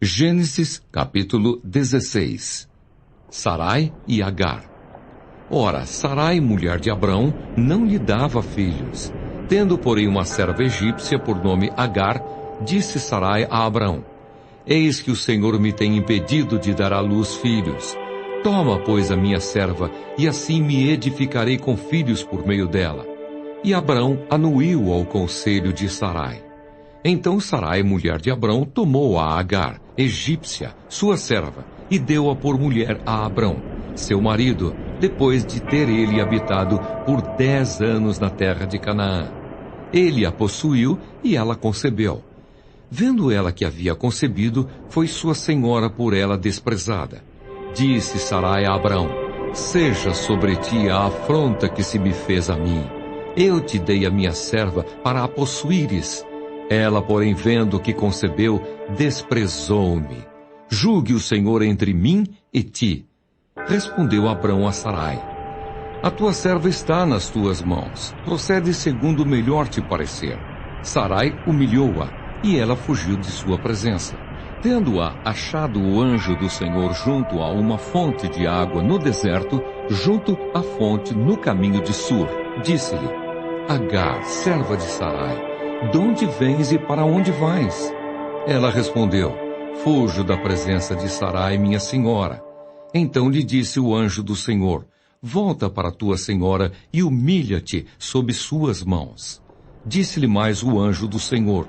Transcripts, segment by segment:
Gênesis capítulo 16. Sarai e Agar. Ora, Sarai, mulher de Abrão, não lhe dava filhos. Tendo, porém, uma serva egípcia por nome Agar, disse Sarai a Abrão: Eis que o Senhor me tem impedido de dar à luz filhos. Toma, pois, a minha serva, e assim me edificarei com filhos por meio dela. E Abrão anuiu ao conselho de Sarai. Então Sarai, mulher de Abrão, tomou a Agar, egípcia, sua serva, e deu-a por mulher a Abrão, seu marido, depois de ter ele habitado por 10 anos na terra de Canaã. Ele a possuiu e ela concebeu. Vendo ela que havia concebido, foi sua senhora por ela desprezada. Disse Sarai a Abrão: Seja sobre ti a afronta que se me fez a mim. Eu te dei a minha serva para a possuíres. Ela, porém, vendo que concebeu, desprezou-me. Julgue o Senhor entre mim e ti. Respondeu Abrão a Sarai: A tua serva está nas tuas mãos. Procede segundo o melhor te parecer. Sarai humilhou-a, e ela fugiu de sua presença. Tendo-a achado o anjo do Senhor junto a uma fonte de água no deserto, junto à fonte no caminho de Sur, disse-lhe: Agar, serva de Sarai, de onde vens e para onde vais? Ela respondeu: Fujo da presença de Sarai, minha senhora. Então lhe disse o anjo do Senhor: Volta para tua senhora e humilha-te sob suas mãos. Disse-lhe mais o anjo do Senhor: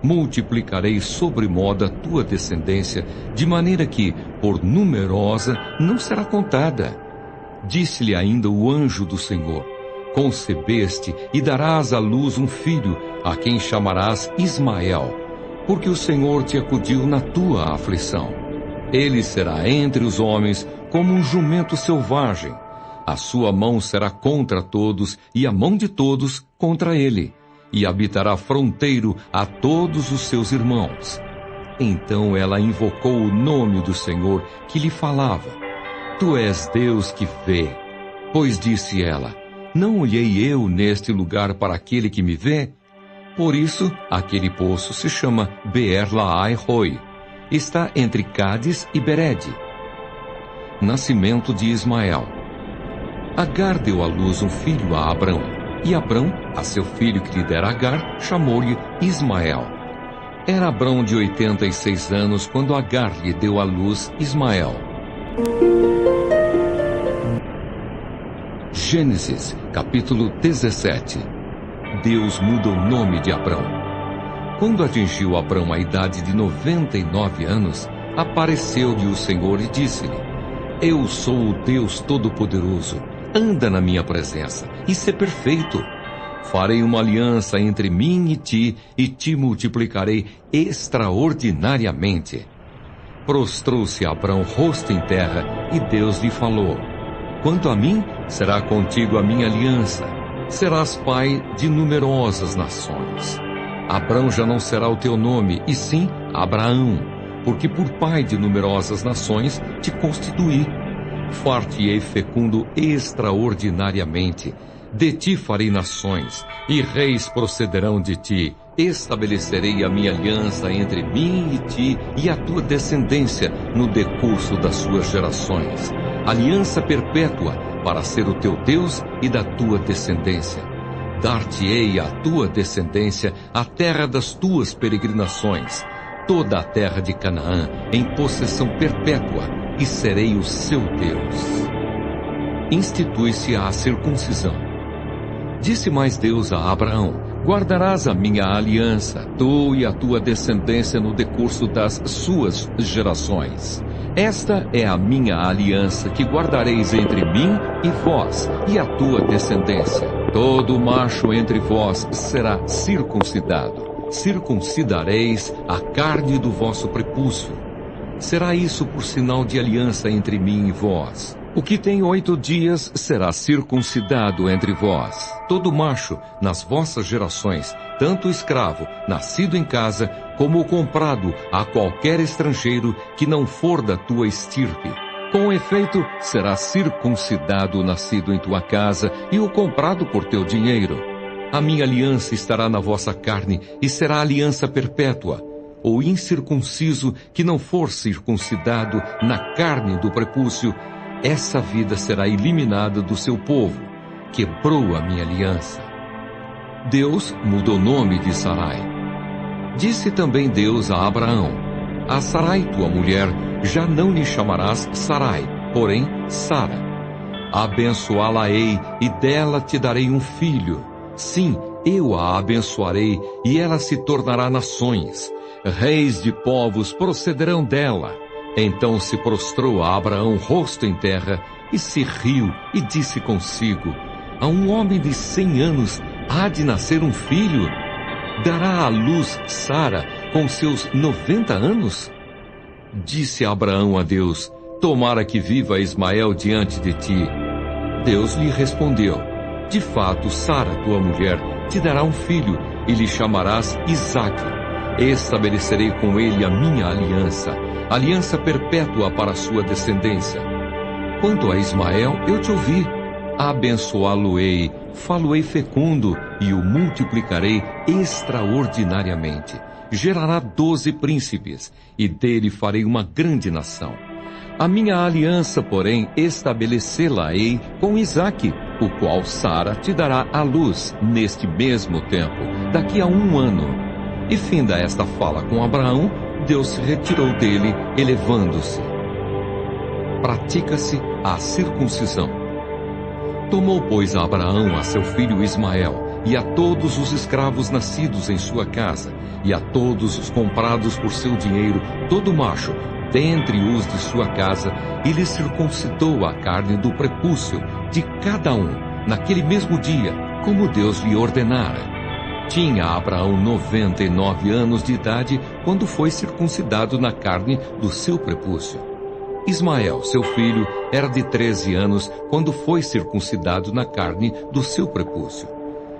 Multiplicarei sobremodo a tua descendência, de maneira que, por numerosa, não será contada. Disse-lhe ainda o anjo do Senhor: Concebeste e darás à luz um filho, a quem chamarás Ismael, porque o Senhor te acudiu na tua aflição. Ele será entre os homens como um jumento selvagem. A sua mão será contra todos, e a mão de todos contra ele. E habitará fronteiro a todos os seus irmãos. Então ela invocou o nome do Senhor que lhe falava: Tu és Deus que vê. Pois disse ela: Não olhei eu neste lugar para aquele que me vê? Por isso, aquele poço se chama Beer-Lahai-Roi. Está entre Cádiz e Berede. Nascimento de Ismael. Agar deu à luz um filho a Abrão, e Abrão, a seu filho que lhe dera Agar, chamou-lhe Ismael. Era Abrão de 86 anos quando Agar lhe deu à luz Ismael. Gênesis, capítulo 17. Deus muda o nome de Abrão. Quando atingiu Abrão a idade de 99 anos, apareceu-lhe o Senhor e disse-lhe: Eu sou o Deus Todo-Poderoso. Anda na minha presença e sê perfeito. Farei uma aliança entre mim e te multiplicarei extraordinariamente. Prostrou-se Abrão rosto em terra, e Deus lhe falou: Quanto a mim, será contigo a minha aliança. Serás pai de numerosas nações. Abrão já não será o teu nome, e sim Abraão, porque por pai de numerosas nações te constituí. Far-te-ei fecundo extraordinariamente. De ti farei nações, e reis procederão de ti. Estabelecerei a minha aliança entre mim e ti e a tua descendência no decurso das suas gerações. Aliança perpétua para ser o teu Deus e da tua descendência. Dar-te-ei à tua descendência a terra das tuas peregrinações, toda a terra de Canaã, em possessão perpétua, e serei o seu Deus. Institui-se a circuncisão. Disse mais Deus a Abraão: Guardarás a minha aliança, tu e a tua descendência no decurso das suas gerações. Esta é a minha aliança que guardareis entre mim e vós e a tua descendência. Todo macho entre vós será circuncidado. Circuncidareis a carne do vosso prepúcio. Será isso por sinal de aliança entre mim e vós. O que tem 8 dias será circuncidado entre vós. Todo macho, nas vossas gerações, tanto o escravo, nascido em casa, como o comprado a qualquer estrangeiro que não for da tua estirpe. Com efeito, será circuncidado o nascido em tua casa e o comprado por teu dinheiro. A minha aliança estará na vossa carne e será aliança perpétua. ou incircunciso que não for circuncidado na carne do prepúcio, essa vida será eliminada do seu povo. Quebrou a minha aliança. Deus mudou o nome de Sarai. Disse também Deus a Abraão: a Sarai, tua mulher, já não lhe chamarás Sarai, porém Sara. Abençoá-la-ei e dela te darei um filho. Sim, eu a abençoarei e ela se tornará nações. Reis de povos procederão dela. Então se prostrou a Abraão rosto em terra e se riu e disse consigo: a um homem de 100 anos há de nascer um filho? Dará à luz Sara com seus 90 anos? Disse Abraão a Deus: tomara que viva Ismael diante de ti. Deus lhe respondeu: de fato, Sara, tua mulher, te dará um filho e lhe chamarás Isaque. Estabelecerei com ele a minha aliança, aliança perpétua para a sua descendência. Quanto a Ismael, eu te ouvi. Abençoá-lo-ei, falo-ei fecundo e o multiplicarei extraordinariamente. Gerará 12 príncipes, e dele farei uma grande nação. A minha aliança, porém, estabelecê-la-ei com Isaque, o qual Sara te dará à luz neste mesmo tempo, daqui a 1 ano. E finda esta fala com Abraão, Deus se retirou dele, elevando-se. Pratica-se a circuncisão. Tomou, pois, Abraão a seu filho Ismael, e a todos os escravos nascidos em sua casa, e a todos os comprados por seu dinheiro, todo macho, dentre os de sua casa, e lhe circuncidou a carne do prepúcio de cada um, naquele mesmo dia, como Deus lhe ordenara. Tinha Abraão 99 anos de idade quando foi circuncidado na carne do seu prepúcio. Ismael, seu filho, era de 13 anos quando foi circuncidado na carne do seu prepúcio.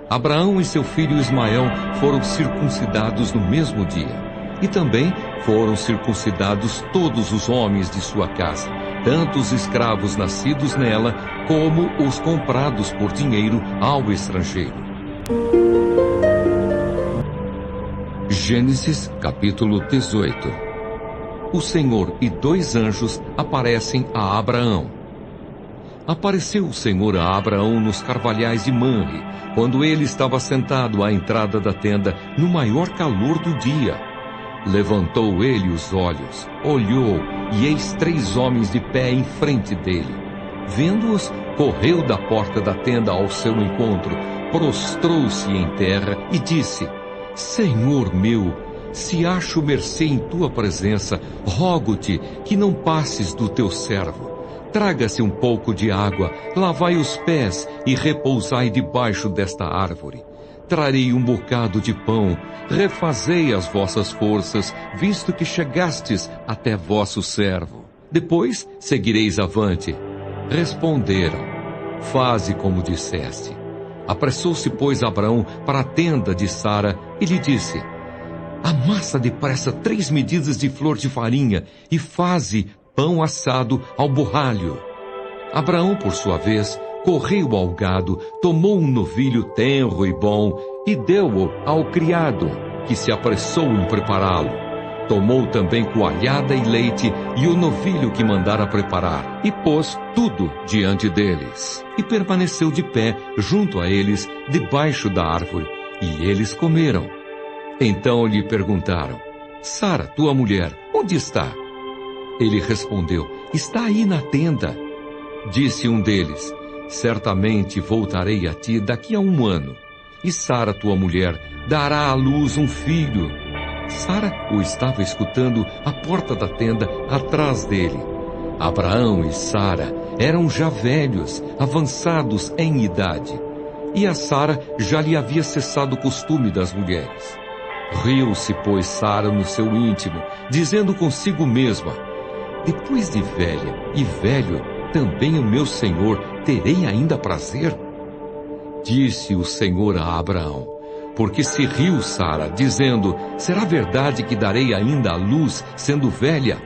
Abraão e seu filho Ismael foram circuncidados no mesmo dia. E também foram circuncidados todos os homens de sua casa, tanto os escravos nascidos nela, como os comprados por dinheiro ao estrangeiro. Gênesis capítulo 18. O Senhor e 2 anjos aparecem a Abraão. Apareceu o Senhor a Abraão nos carvalhais de Manre, quando ele estava sentado à entrada da tenda no maior calor do dia. Levantou ele os olhos, olhou, e eis 3 homens de pé em frente dele. Vendo-os, correu da porta da tenda ao seu encontro, prostrou-se em terra e disse: Senhor meu, se acho mercê em tua presença, rogo-te que não passes do teu servo. Traga-se um pouco de água, lavai os pés e repousai debaixo desta árvore. Trarei um bocado de pão, refazei as vossas forças, visto que chegastes até vosso servo. Depois seguireis avante. Responderam: faze como disseste. Apressou-se, pois, Abraão para a tenda de Sara e lhe disse: amassa depressa 3 medidas de flor de farinha e faze pão assado ao borralho. Abraão, por sua vez, correu ao gado, tomou um novilho tenro e bom e deu-o ao criado, que se apressou em prepará-lo. Tomou também coalhada e leite e o novilho que mandara preparar, e pôs tudo diante deles. E permaneceu de pé junto a eles, debaixo da árvore, e eles comeram. Então lhe perguntaram: Sara, tua mulher, onde está? Ele respondeu: está aí na tenda. Disse um deles: certamente voltarei a ti daqui a 1 ano, e Sara, tua mulher, dará à luz um filho. Sara o estava escutando à porta da tenda atrás dele. Abraão e Sara eram já velhos, avançados em idade, e a Sara já lhe havia cessado o costume das mulheres. Riu-se, pois, Sara no seu íntimo, dizendo consigo mesma: depois de velha e velho, também o meu senhor terei ainda prazer? Disse o Senhor a Abraão: porque se riu Sara, dizendo: será verdade que darei ainda à luz, sendo velha?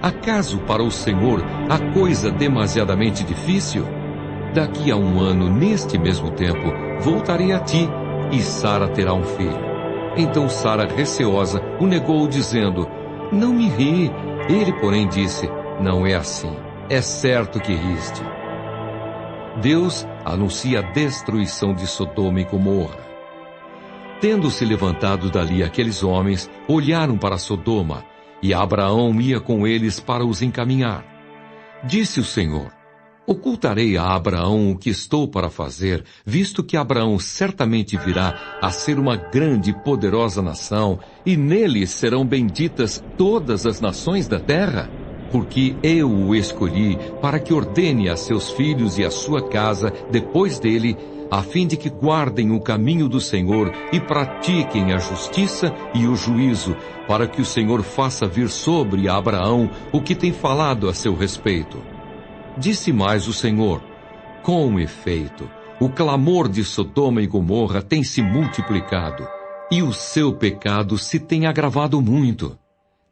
Acaso para o Senhor há coisa demasiadamente difícil? Daqui a 1 ano, neste mesmo tempo, voltarei a ti, e Sara terá um filho. Então Sara, receosa, o negou, dizendo: Não me ri. Ele, porém, disse: Não é assim. É certo que riste. Deus anuncia a destruição de Sodoma e Gomorra. Tendo-se levantado dali aqueles homens, olharam para Sodoma, e Abraão ia com eles para os encaminhar. Disse o Senhor: Ocultarei a Abraão o que estou para fazer, visto que Abraão certamente virá a ser uma grande e poderosa nação, e nele serão benditas todas as nações da terra? Porque eu o escolhi para que ordene a seus filhos e a sua casa depois dele, a fim de que guardem o caminho do Senhor e pratiquem a justiça e o juízo, para que o Senhor faça vir sobre Abraão o que tem falado a seu respeito. Disse mais o Senhor: Com efeito, o clamor de Sodoma e Gomorra tem se multiplicado, e o seu pecado se tem agravado muito.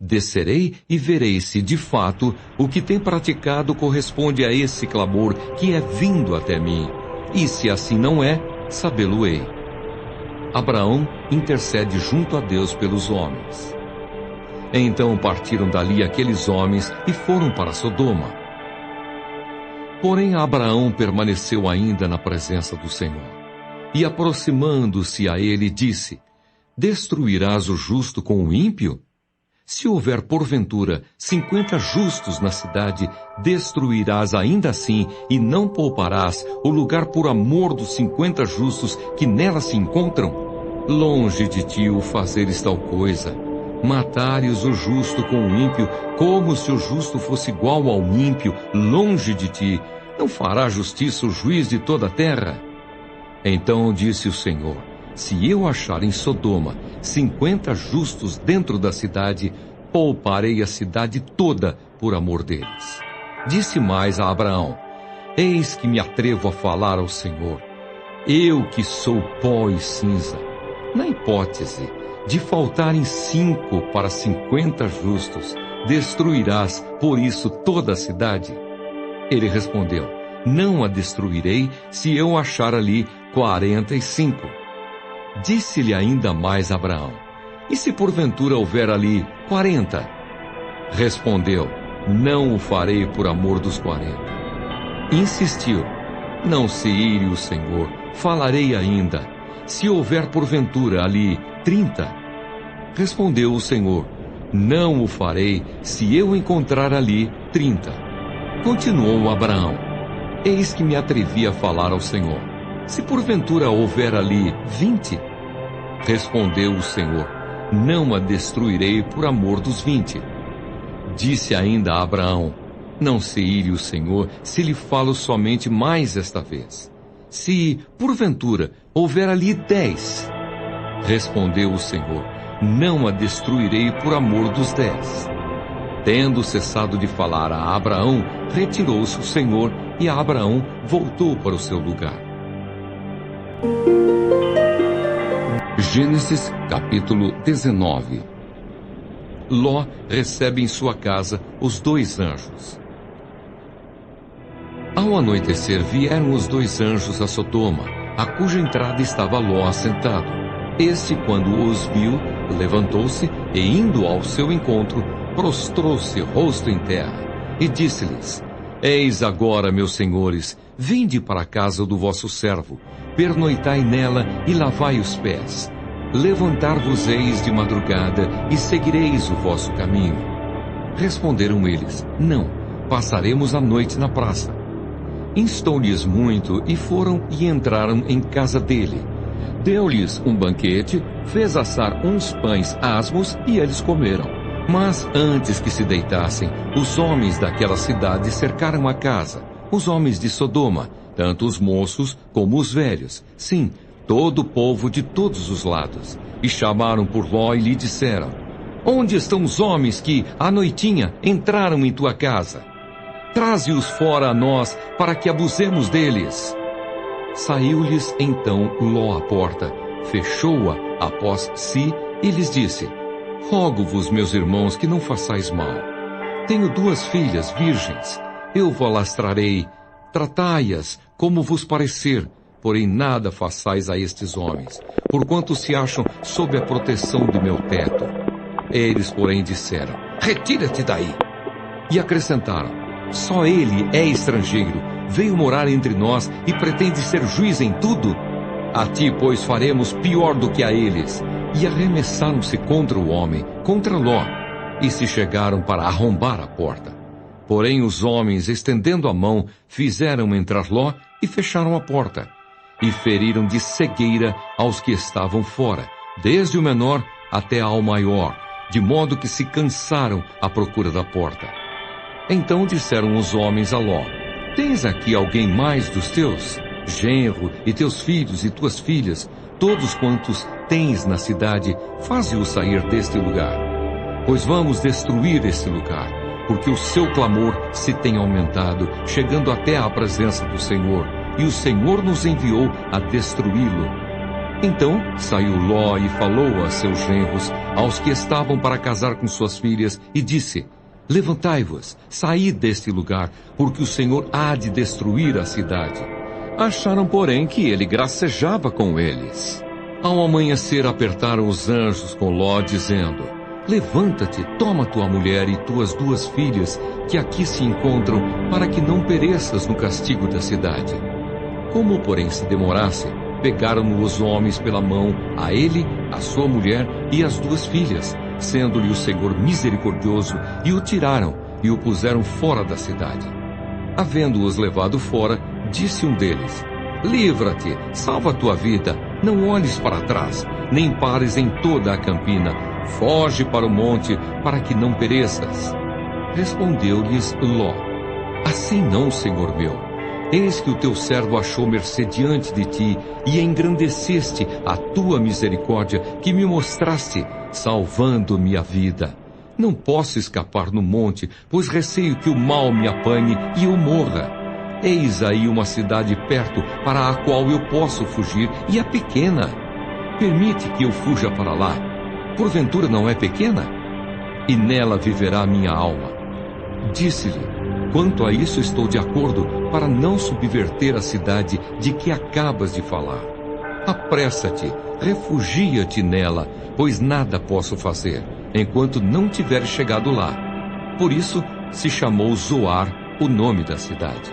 Descerei e verei se, de fato, o que tem praticado corresponde a esse clamor que é vindo até mim. E se assim não é, sabê-lo-ei. Abraão intercede junto a Deus pelos homens. Então partiram dali aqueles homens e foram para Sodoma. Porém Abraão permaneceu ainda na presença do Senhor. E aproximando-se a ele, disse: Destruirás o justo com o ímpio? Se houver porventura 50 justos na cidade, destruirás ainda assim e não pouparás o lugar por amor dos 50 justos que nela se encontram? Longe de ti o fazeres tal coisa. Matares o justo com o ímpio, como se o justo fosse igual ao ímpio, longe de ti. Não fará justiça o juiz de toda a terra? Então disse o Senhor: Se eu achar em Sodoma 50 justos dentro da cidade, pouparei a cidade toda por amor deles. Disse mais a Abraão: Eis que me atrevo a falar ao Senhor. Eu que sou pó e cinza. Na hipótese de faltarem 5 para 50 justos, destruirás por isso toda a cidade? Ele respondeu: Não a destruirei se eu achar ali 45. Disse-lhe ainda mais Abraão: E se porventura houver ali 40? Respondeu: Não o farei por amor dos 40. Insistiu: Não se ire o Senhor, falarei ainda. Se houver porventura ali 30? Respondeu o Senhor: Não o farei se eu encontrar ali 30. Continuou Abraão: Eis que me atrevi a falar ao Senhor. Se porventura houver ali 20? Respondeu o Senhor: Não a destruirei por amor dos 20. Disse ainda a Abraão: Não se ire o Senhor se lhe falo somente mais esta vez. Se, porventura, houver ali 10? Respondeu o Senhor: Não a destruirei por amor dos 10. Tendo cessado de falar a Abraão, retirou-se o Senhor, e Abraão voltou para o seu lugar. Gênesis capítulo 19. Ló recebe em sua casa os 2 anjos. Ao anoitecer vieram os 2 anjos a Sodoma, a cuja entrada estava Ló assentado. Este, quando os viu, levantou-se e, indo ao seu encontro, prostrou-se rosto em terra, e disse-lhes: Eis agora, meus senhores, vinde para a casa do vosso servo, pernoitai nela e lavai os pés. Levantar-vos-eis de madrugada e seguireis o vosso caminho. Responderam eles: Não, passaremos a noite na praça. Instou-lhes muito e foram e entraram em casa dele. Deu-lhes um banquete, fez assar uns pães asmos e eles comeram. Mas antes que se deitassem, os homens daquela cidade cercaram a casa, os homens de Sodoma, tanto os moços como os velhos, sim, todo o povo de todos os lados, e chamaram por Ló e lhe disseram: Onde estão os homens que, à noitinha, entraram em tua casa? Traze-os fora a nós, para que abusemos deles. Saiu-lhes então Ló à porta, fechou-a após si e lhes disse: Rogo-vos, meus irmãos, que não façais mal. Tenho 2 filhas virgens, eu vos lastrarei, tratai-as como vos parecer, porém nada façais a estes homens, porquanto se acham sob a proteção de meu teto. Eles, porém, disseram: retira-te daí. E acrescentaram: só ele é estrangeiro, veio morar entre nós e pretende ser juiz em tudo? A ti, pois, faremos pior do que a eles. E arremessaram-se contra o homem, contra Ló, e se chegaram para arrombar a porta. Porém os homens, estendendo a mão, fizeram entrar Ló e fecharam a porta. E feriram de cegueira aos que estavam fora, desde o menor até ao maior, de modo que se cansaram à procura da porta. Então disseram os homens a Ló: tens aqui alguém mais dos teus? Genro, e teus filhos e tuas filhas, todos quantos tens na cidade, faze-os sair deste lugar. Pois vamos destruir este lugar, porque o seu clamor se tem aumentado, chegando até à presença do Senhor, e o Senhor nos enviou a destruí-lo. Então saiu Ló e falou a seus genros, aos que estavam para casar com suas filhas, e disse: levantai-vos, saí deste lugar, porque o Senhor há de destruir a cidade. Acharam, porém, que ele gracejava com eles. Ao amanhecer apertaram os anjos com Ló, dizendo: levanta-te, toma tua mulher e tuas 2 filhas, que aqui se encontram, para que não pereças no castigo da cidade. Como, porém, se demorasse, pegaram-no os homens pela mão, a ele, a sua mulher e as 2 filhas, sendo-lhe o Senhor misericordioso, e o tiraram e o puseram fora da cidade. Havendo-os levado fora, disse um deles: livra-te, salva a tua vida, não olhes para trás, nem pares em toda a campina, foge para o monte, para que não pereças. Respondeu-lhes Ló: assim não, senhor meu. Eis que o teu servo achou mercê diante de ti, e engrandeceste a tua misericórdia, que me mostraste, salvando-me a vida. Não posso escapar no monte, pois receio que o mal me apanhe e eu morra. Eis aí uma cidade perto, para a qual eu posso fugir, e é pequena. Permite que eu fuja para lá. Porventura não é pequena? E nela viverá minha alma. Disse-lhe: quanto a isso estou de acordo, para não subverter a cidade de que acabas de falar. Apressa-te, refugia-te nela, pois nada posso fazer, enquanto não tiver chegado lá. Por isso se chamou Zoar o nome da cidade.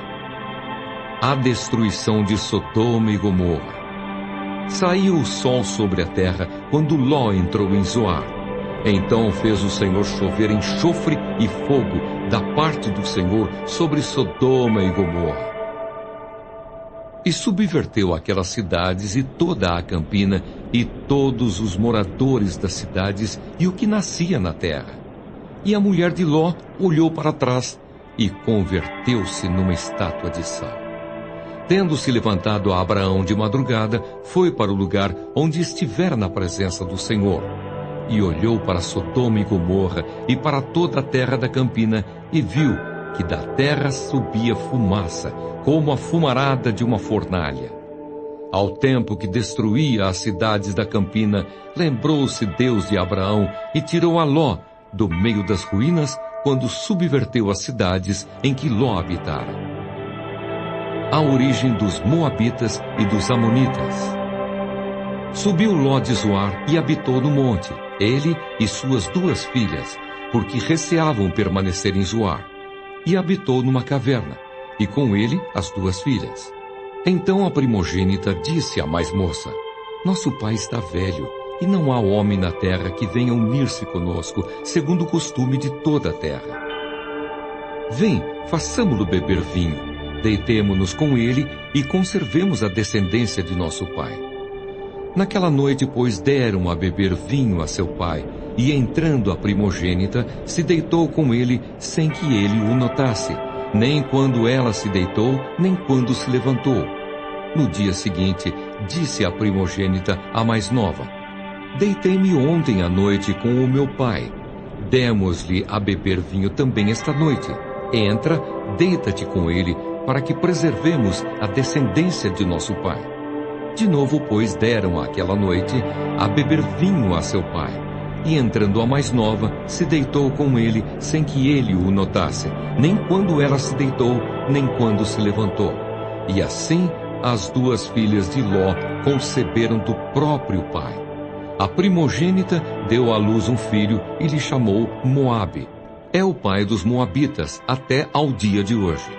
A destruição de Sodoma e Gomorra. Saiu o sol sobre a terra quando Ló entrou em Zoar. Então fez o Senhor chover enxofre e fogo da parte do Senhor sobre Sodoma e Gomorra. E subverteu aquelas cidades e toda a campina e todos os moradores das cidades e o que nascia na terra. E a mulher de Ló olhou para trás e converteu-se numa estátua de sal. Tendo-se levantado a Abraão de madrugada, foi para o lugar onde estivera na presença do Senhor. E olhou para Sodoma e Gomorra e para toda a terra da campina, e viu que da terra subia fumaça, como a fumarada de uma fornalha. Ao tempo que destruía as cidades da campina, lembrou-se Deus de Abraão e tirou a Ló do meio das ruínas, quando subverteu as cidades em que Ló habitara. A origem dos Moabitas e dos Amonitas. Subiu Ló de Zoar e habitou no monte, ele e suas 2 filhas, porque receavam permanecer em Zoar. E habitou numa caverna, e com ele as 2 filhas. Então a primogênita disse à mais moça: nosso pai está velho, e não há homem na terra que venha unir-se conosco, segundo o costume de toda a terra. Vem, façamo-lo beber vinho. Deitemo-nos com ele e conservemos a descendência de nosso pai. Naquela noite, pois, deram a beber vinho a seu pai, e entrando a primogênita, se deitou com ele sem que ele o notasse, nem quando ela se deitou, nem quando se levantou. No dia seguinte, disse a primogênita à mais nova: deitei-me ontem à noite com o meu pai. Demos-lhe a beber vinho também esta noite. Entra, deita-te com ele, para que preservemos a descendência de nosso pai. De novo, pois, deram aquela noite a beber vinho a seu pai. E entrando a mais nova, se deitou com ele, sem que ele o notasse, nem quando ela se deitou, nem quando se levantou. E assim as duas filhas de Ló conceberam do próprio pai. A primogênita deu à luz um filho e lhe chamou Moabe. É o pai dos moabitas até ao dia de hoje.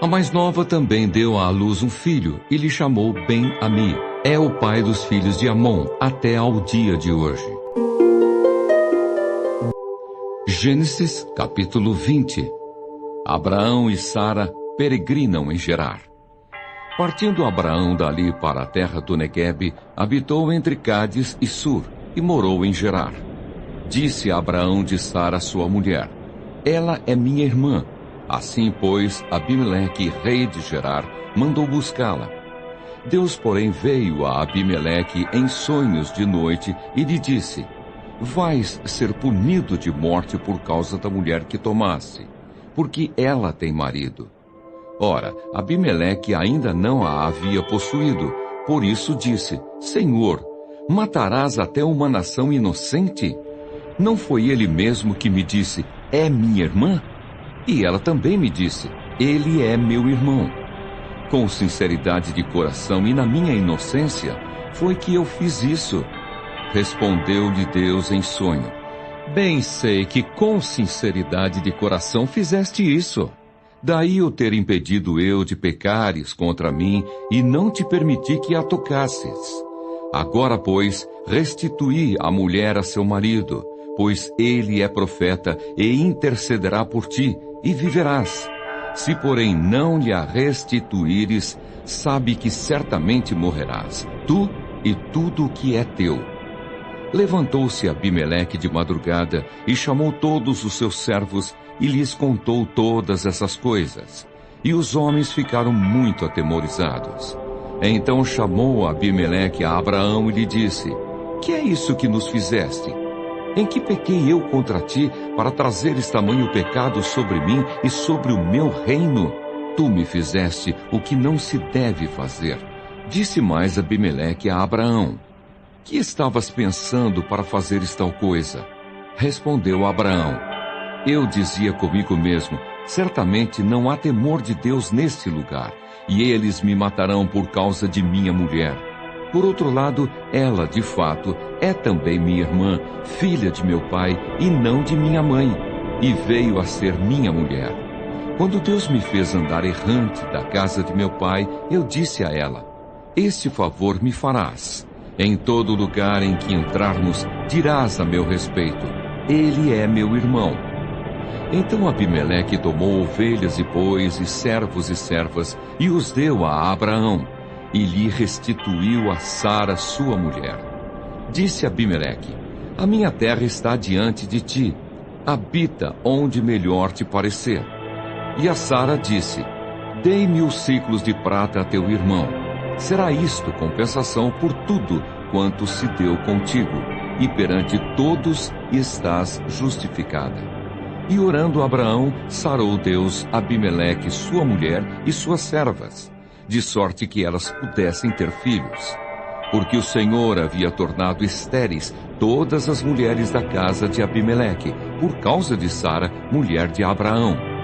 A mais nova também deu à luz um filho e lhe chamou Ben-Ami. É o pai dos filhos de Amon até ao dia de hoje. Gênesis capítulo 20. Abraão e Sara peregrinam em Gerar. Partindo Abraão dali para a terra do Neguebe, habitou entre Cádiz e Sur, e morou em Gerar. Disse Abraão de Sara sua mulher: ela é minha irmã. Assim, pois, Abimeleque, rei de Gerar, mandou buscá-la. Deus, porém, veio a Abimeleque em sonhos de noite e lhe disse: vais ser punido de morte por causa da mulher que tomaste, porque ela tem marido. Ora, Abimeleque ainda não a havia possuído, por isso disse: Senhor, matarás até uma nação inocente? Não foi ele mesmo que me disse: é minha irmã? E ela também me disse: ele é meu irmão. Com sinceridade de coração e na minha inocência, foi que eu fiz isso. Respondeu-lhe Deus em sonho: bem sei que com sinceridade de coração fizeste isso. Daí eu ter impedido eu de pecares contra mim e não te permiti que a tocasses. Agora, pois, restituí a mulher a seu marido, pois ele é profeta e intercederá por ti, e viverás. Se, porém, não lhe a restituíres, sabe que certamente morrerás, tu e tudo o que é teu. Levantou-se Abimeleque de madrugada e chamou todos os seus servos e lhes contou todas essas coisas. E os homens ficaram muito atemorizados. Então chamou Abimeleque a Abraão e lhe disse: que é isso que nos fizeste? Em que pequei eu contra ti para trazeres tamanho pecado sobre mim e sobre o meu reino? Tu me fizeste o que não se deve fazer. Disse mais Abimeleque a Abraão: que estavas pensando para fazeres tal coisa? Respondeu Abraão: eu dizia comigo mesmo: certamente não há temor de Deus neste lugar, e eles me matarão por causa de minha mulher. Por outro lado, ela, de fato, é também minha irmã, filha de meu pai e não de minha mãe, e veio a ser minha mulher. Quando Deus me fez andar errante da casa de meu pai, eu disse a ela: este favor me farás. Em todo lugar em que entrarmos, dirás a meu respeito: ele é meu irmão. Então Abimeleque tomou ovelhas e bois, e servos e servas, e os deu a Abraão, e lhe restituiu a Sara sua mulher. Disse Abimeleque: a minha terra está diante de ti, habita onde melhor te parecer. E a Sara disse: dei-me os ciclos de prata a teu irmão. Será isto compensação por tudo quanto se deu contigo, e perante todos estás justificada. E orando Abraão, sarou Deus Abimeleque, sua mulher e suas servas, de sorte que elas pudessem ter filhos. Porque o Senhor havia tornado estéreis todas as mulheres da casa de Abimeleque, por causa de Sara, mulher de Abraão.